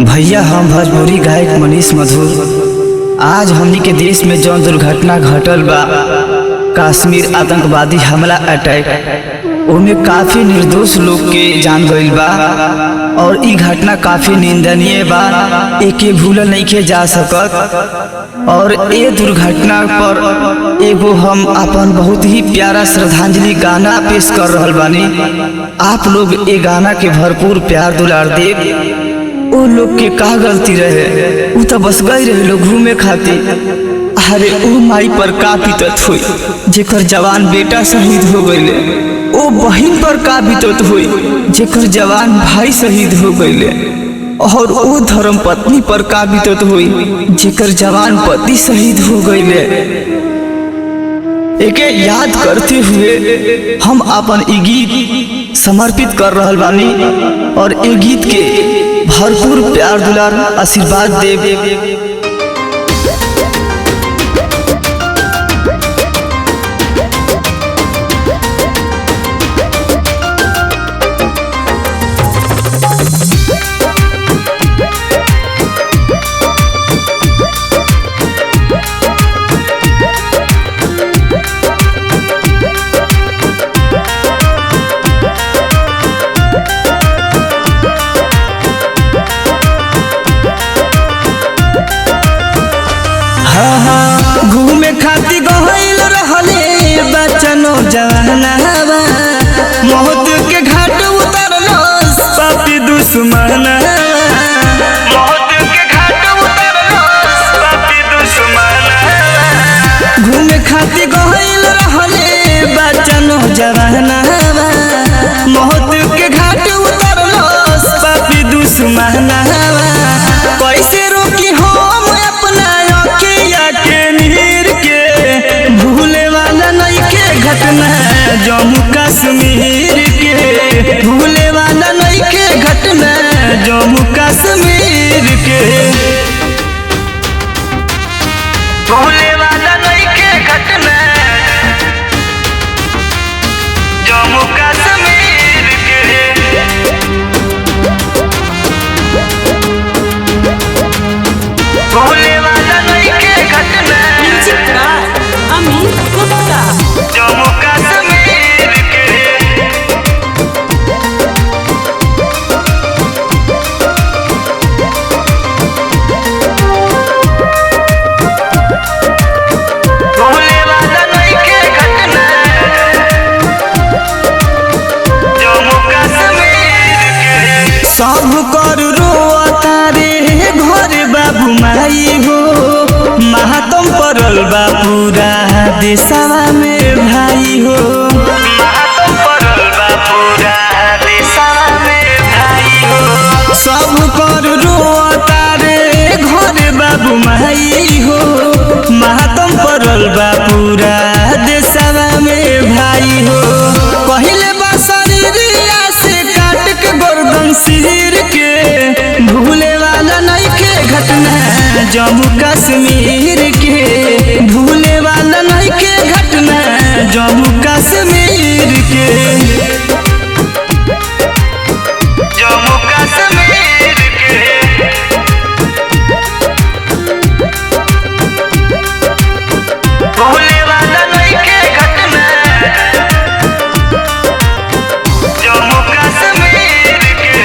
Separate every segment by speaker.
Speaker 1: भैया हम भोजपुरी गायक मनीष मधुर। आज हमनी के देश में जौन दुर्घटना घटल बा, कश्मीर आतंकवादी हमला अटैक, ओमे काफी निर्दोष लोग के जान गईल बा और ई घटना काफी निंदनीय बा। एके भूलल नहीं जा सकत। और ये दुर्घटना पर एगो हम अपन बहुत ही प्यारा श्रद्धांजलि गाना पेश कर रहल बानी। आप लोग ये गाना के भरपूर प्यार दुलार दे। वो लोग के का गलती रहे, वो तो बस गए रहे लोग घूमे खातिर। अरे ओ माई पर का बीतत हुई जेकर जवान बेटा शहीद हो गईले। ओ बहन पर का बीतत हुई जेकर जवान भाई शहीद हो गईले। और ओ धर्म पत्नी पर का बीतत हुई जेकर जवान पति शहीद हो गईले। एके याद करते हुए हम अपन ई गीत समर्पित कर रहल बानी और ए गीत के भरपूर प्यार दुलार आशीर्वाद देव। घूमे खातिर गइल रहले बचनो जवानवा, मौत के घाट उतरलस पापी दुश्मनवा। मौत के घाट उतरलस पापी दुश्मनवा। घूमे खातिर गइल रहले बचनो जवानवा, मौत के घाट उतरलस पापी दुश्मनवा। कैसे रोकी हम अपना भूले वाला नहीं के घटना जम्मू कश्मीर के। भूले वाला नहीं के घटना जम्मू कश्मीर के। भूले वाला नहीं के घटना जम्मू कश्मीर के। भूले वाला नहीं के घटना जम्मू कश्मीर के। भूले वाला नहीं के घटना जम्मू कश्मीर के। सब कर रोता रे घर बाबू माई हो, महातम परल बा पूरा देशवा में भाई हो। महातम परल बा पूरा देशवा में भाई हो। सब कर रोता रे घर बाबू माई हो, महातम परल बा पूरा देशवा में भाई हो। पहले बा शरीरिया से काट के गर्दन सिर के। भूले वाला नहीं के घटना जम्मू कश्मीर के। भूले वाला नहीं के घटना जम्मू कश्मीर के। जम्मू कश्मीर के। भूले वाला नहीं के घटना जम्मू कश्मीर के।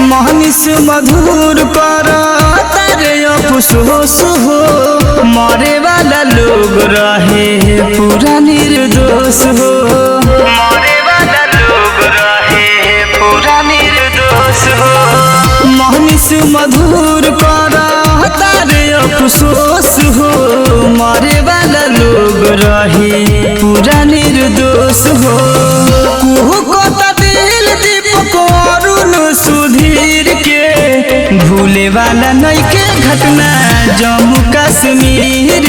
Speaker 1: मनीष मधुर कर तारे अफसोस हो, मरे वाला लोग रहे पूरा निर्दोष हो। मरे वाला लोग रहे पूरा निर्दोष हो। मनीष मधुर कर तारे अफसोस हो, मरे वाला लोग रहे पूरा निर्दोष हो। कुहू को दिल दीपक अरुण सुधीर के। भूले वाला नहीं के घटना जम्मू कश्मीर